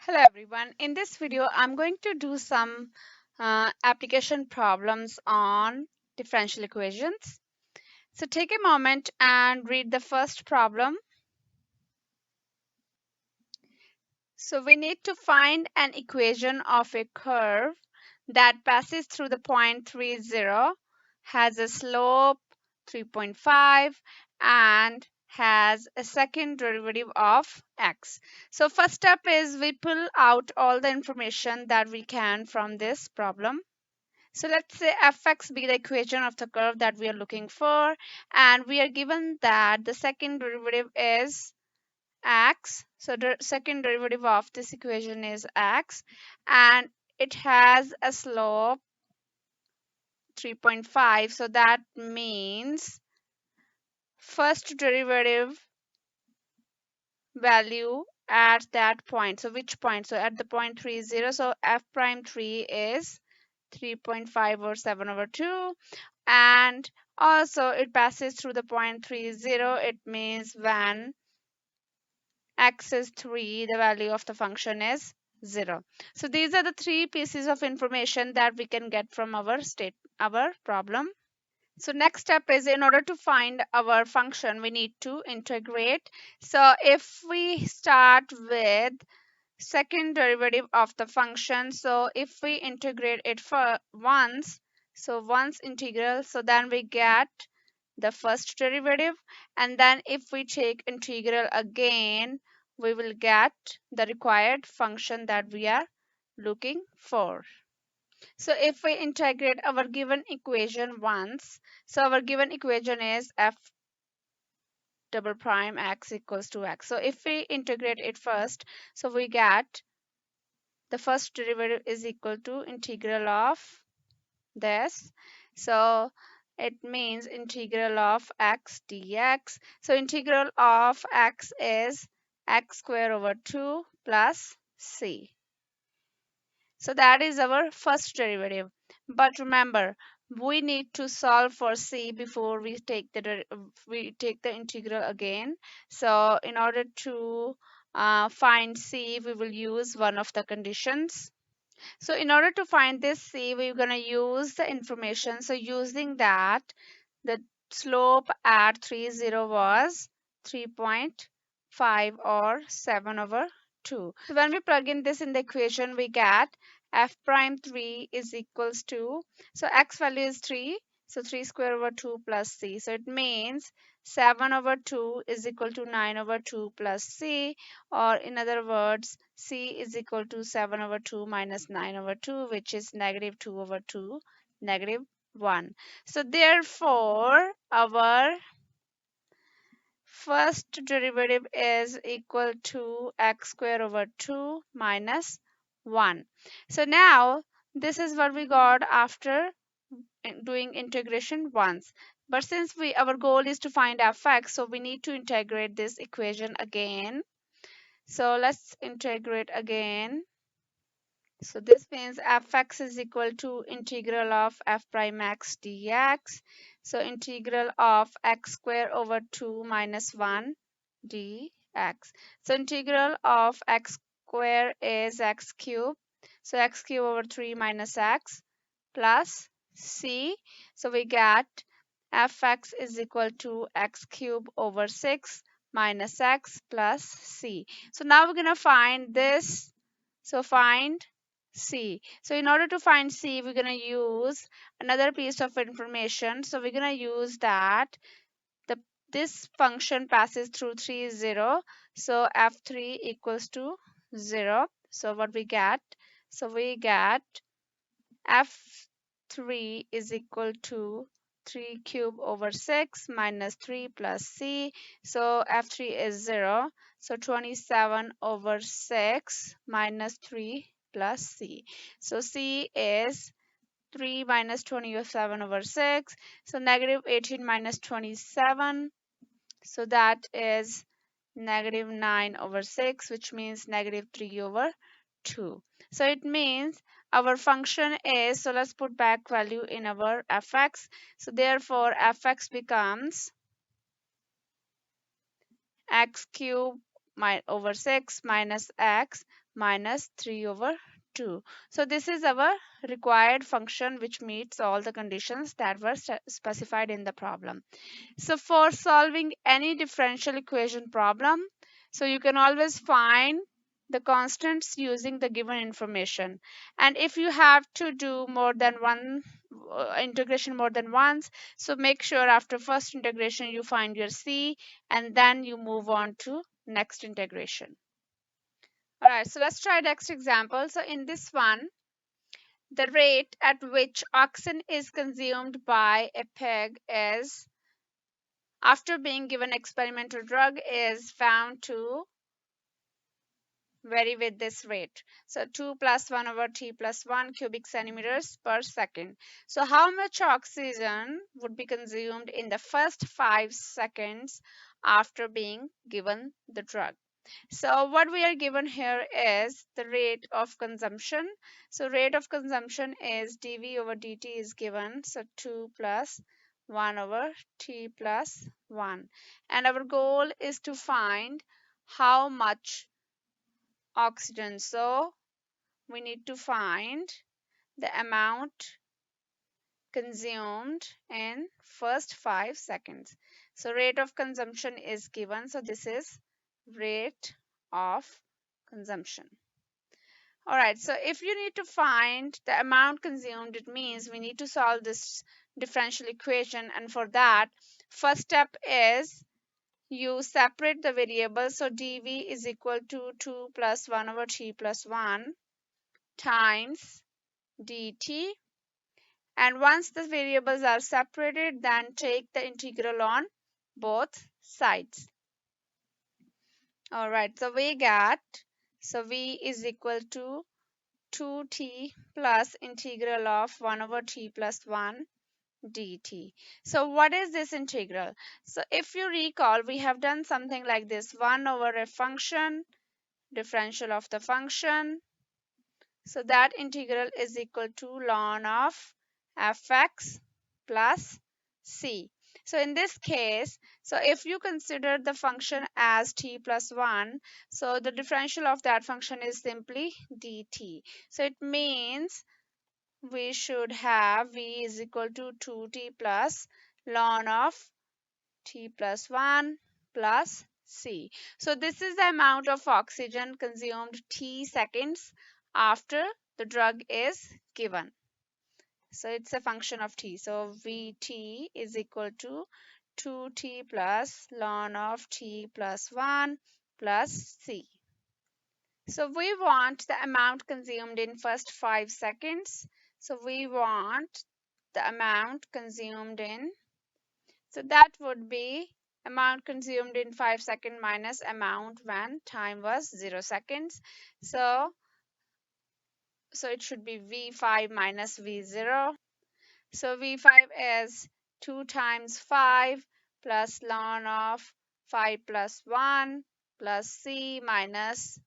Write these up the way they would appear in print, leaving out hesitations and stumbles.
Hello everyone. In this video, I'm going to do some application problems on differential equations. So take a moment and read the first problem. So we need to find an equation of a curve that passes through the point 3, 0, has a slope 3.5 and has a second derivative of x. So first step is we pull out all the information that we can from this problem. So let's say fx be the equation of the curve that we are looking for, and we are given that the second derivative is x. So the second derivative of this equation is x, and it has a slope 3.5. So that means first derivative value at that point. So which point? So at the point 3, 0. So f prime 3 is 3.5 or 7 over 2. And also it passes through the point 3, 0. It means when x is 3, the value of the function is 0. So these are the three pieces of information that we can get from our problem. So next step is, in order to find our function, we need to integrate. So if we start with second derivative of the function, so if we integrate it for once, so once integral, so then we get the first derivative, and then if we take integral again, we will get the required function that we are looking for. So if we integrate our given equation once, so our given equation is f double prime x equals to x. So if we integrate it first, so we get the first derivative is equal to integral of this. So it means integral of x dx. So integral of x is x square over 2 plus c. So that is our first derivative. But remember, we need to solve for c before we take the integral again. So in order to find c, we will use one of the conditions. So in order to find this c, we're going to use the information. So using that, the slope at 3, 0 was 3.5 or 7 over 2. So when we plug in this in the equation, we get f prime 3 is equals to, so x value is 3, so 3 square over 2 plus c. So it means 7 over 2 is equal to 9 over 2 plus c, or in other words, c is equal to 7 over 2 minus 9 over 2, which is negative 2 over 2, negative 1. So therefore, our first derivative is equal to x square over 2 minus 1. So now this is what we got after doing integration once. But since our goal is to find fx, so we need to integrate this equation again. So let's integrate again. So this means fx is equal to integral of f prime x dx. So integral of x square over 2 minus 1 dx. So integral of x square is x cube. So x cube over 3 minus x plus c. So we get fx is equal to x cube over 6 minus x plus c. So now we're going to find this. So find c. So in order to find c, we're going to use another piece of information. So we're going to use that the this function passes through 3, 0. So f3 equals to 0. So what we get? So we get f3 is equal to 3 cube over 6 minus 3 plus c. So f3 is 0. So 27 over 6 minus 3 plus c. So c is 3 minus 27 over 6. So negative 18 minus 27. So that is negative 9 over 6, which means negative 3 over 2. So it means our function is, so let's put back value in our fx. So therefore fx becomes x cube over 6 minus x minus 3 over 2. So this is our required function which meets all the conditions that were specified in the problem. So for solving any differential equation problem, so you can always find the constants using the given information. And if you have to do more than one integration more than once, so make sure after first integration you find your C and then you move on to next integration. All right, so let's try next example. So in this one, the rate at which oxygen is consumed by a pig is, after being given experimental drug, is found to vary with this rate. So 2 plus 1 over t plus 1 cubic centimeters per second. So how much oxygen would be consumed in the first 5 seconds after being given the drug? So what we are given here is the rate of consumption. So rate of consumption is dV over dt is given. So 2 plus 1 over t plus 1. And our goal is to find how much oxygen. So we need to find the amount consumed in first 5 seconds. So rate of consumption is given. So this is rate of consumption. All right, so if you need to find the amount consumed, it means we need to solve this differential equation. And for that, first step is you separate the variables. So dV is equal to 2 plus 1 over t plus 1 times dt. And once the variables are separated, then take the integral on both sides. All right, so we get, so V is equal to 2t plus integral of 1 over t plus 1 dt. So what is this integral? So if you recall, we have done something like this: 1 over a function, differential of the function. So that integral is equal to ln of fx plus c. So in this case, so if you consider the function as t plus 1, so the differential of that function is simply dt. So it means we should have v is equal to 2t plus ln of t plus 1 plus c. So this is the amount of oxygen consumed t seconds after the drug is given. So it's a function of t. So Vt is equal to 2t plus ln of t plus 1 plus c. So we want the amount consumed in first 5 seconds. So we want the amount consumed in, so that would be amount consumed in 5 seconds minus amount when time was 0 seconds. So it should be V5 minus V0. So V5 is 2 times 5 plus ln of 5 plus 1 plus C minus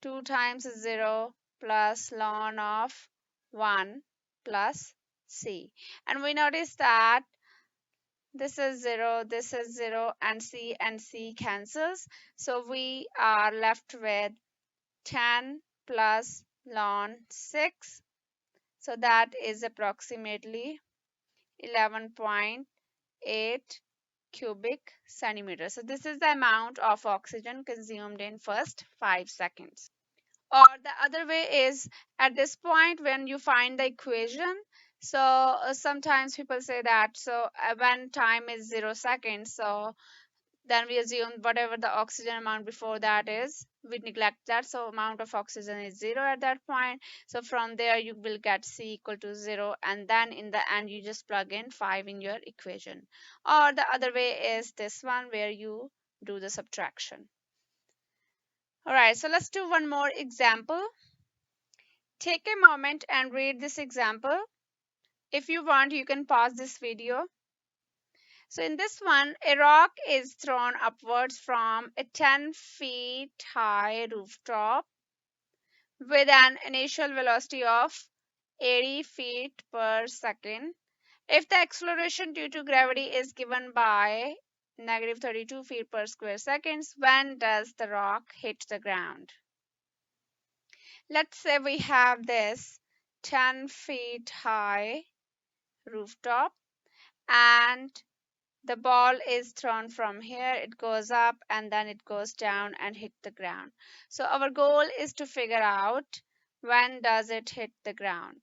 2 times 0 plus ln of 1 plus C. And we notice that this is 0, and C cancels. So we are left with 10 plus ln 6. So that is approximately 11.8 cubic centimeters. So this is the amount of oxygen consumed in first 5 seconds. Or the other way is, at this point when you find the equation, so sometimes people say that, so when time is 0 seconds, so then we assume whatever the oxygen amount before that is, we neglect that, so amount of oxygen is 0 at that point. So from there you will get C equal to 0, and then in the end you just plug in 5 in your equation. Or the other way is this one, where you do the subtraction. All right, so let's do one more example. Take a moment and read this example. If you want, you can pause this video. So in this one, a rock is thrown upwards from a 10 feet high rooftop with an initial velocity of 80 feet per second. If the acceleration due to gravity is given by negative 32 feet per square seconds, when does the rock hit the ground? Let's say we have this 10 feet high rooftop, and the ball is thrown from here, it goes up and then it goes down and hit the ground. So our goal is to figure out when does it hit the ground.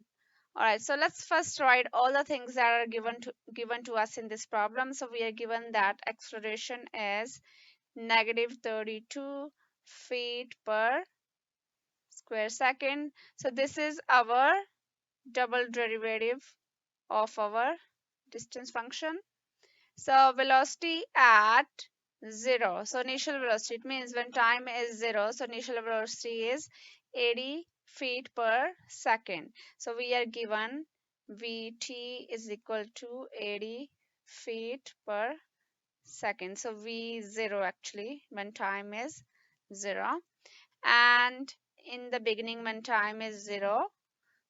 All right, so let's first write all the things that are given to us in this problem. So we are given that acceleration is negative 32 feet per square second. So this is our double derivative of our distance function. So velocity at 0. So initial velocity, it means when time is 0, so initial velocity is 80 feet per second. So we are given Vt is equal to 80 feet per second. So V0 actually when time is 0. And in the beginning when time is 0,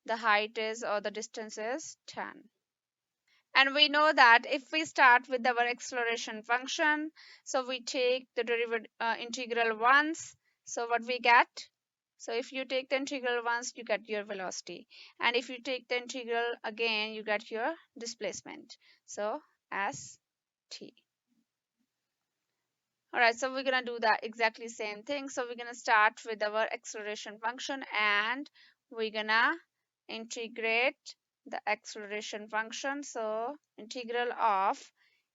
the height is or the distance is 10. And we know that if we start with our acceleration function, so we take the derivative integral once, so what we get? So if you take the integral once, you get your velocity. And if you take the integral again, you get your displacement. So st. All right, so we're going to do that exactly same thing. So we're going to start with our acceleration function and we're going to integrate the acceleration function. So integral of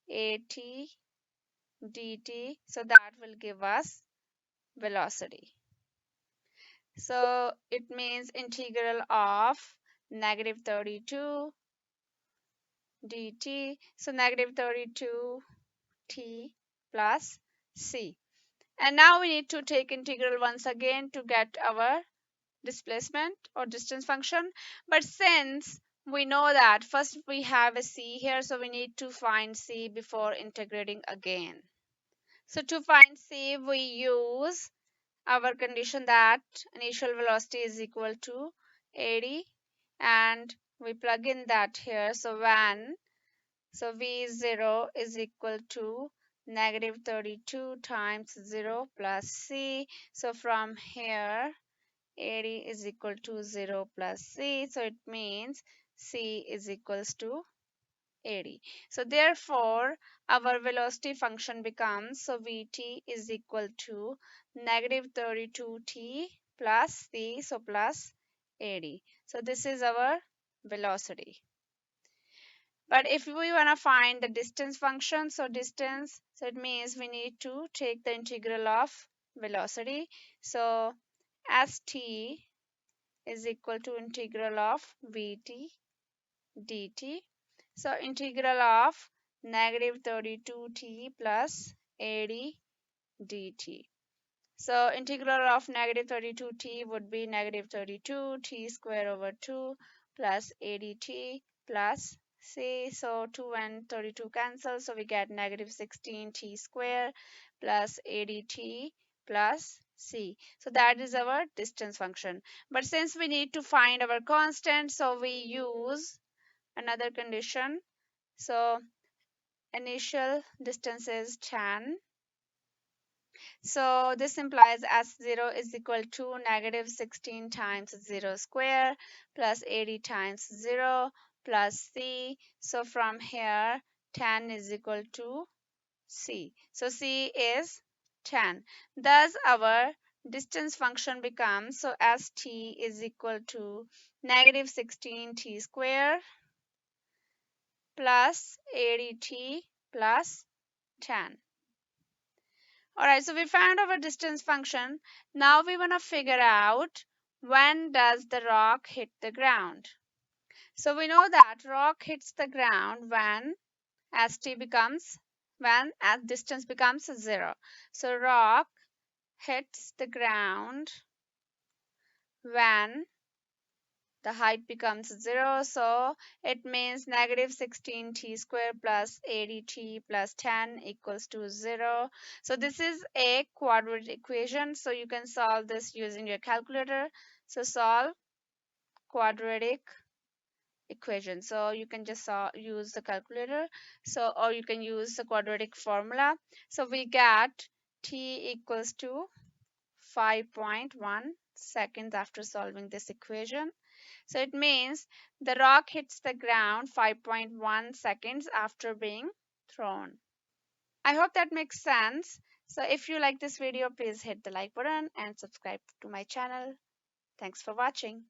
at dt, so that will give us velocity. So it means integral of negative 32 dt. So negative 32 t plus c. And now we need to take integral once again to get our displacement or distance function. But since we know that first we have a c here, so we need to find c before integrating again. So to find c, we use our condition that initial velocity is equal to 80 and we plug in that here. So when v0 is equal to negative 32 times 0 plus c. So from here 80 is equal to 0 plus c. So it means c is equals to 80. So therefore our velocity function becomes, so vt is equal to negative 32t plus c, so plus 80. So this is our velocity. But if we want to find the distance function, so distance, so it means we need to take the integral of velocity. So st is equal to integral of vt dt. So integral of negative 32t plus 80 dt. So integral of negative 32t would be negative 32 t square over 2 plus 80t plus c. So 2 and 32 cancel, so we get negative 16t square plus 80t plus c. So that is our distance function. But since we need to find our constant, so we use another condition. So initial distance is 10. So this implies S0 is equal to negative 16 times 0 square plus 80 times 0 plus C. So from here 10 is equal to C. So C is 10. Thus our distance function becomes, so ST is equal to negative 16t square plus 80t plus 10. Alright, so we found our distance function. Now we want to figure out when does the rock hit the ground. So we know that rock hits the ground when as distance becomes 0. So rock hits the ground when the height becomes 0. So it means negative 16t square plus 80t plus 10 equals to 0. So this is a quadratic equation. So you can solve this using your calculator. So solve quadratic equation. So you can just use the calculator. So or you can use the quadratic formula. So we get t equals to 5.1 seconds after solving this equation. So it means the rock hits the ground 5.1 seconds after being thrown. I hope that makes sense. So if you like this video, please hit the like button and subscribe to my channel. Thanks for watching.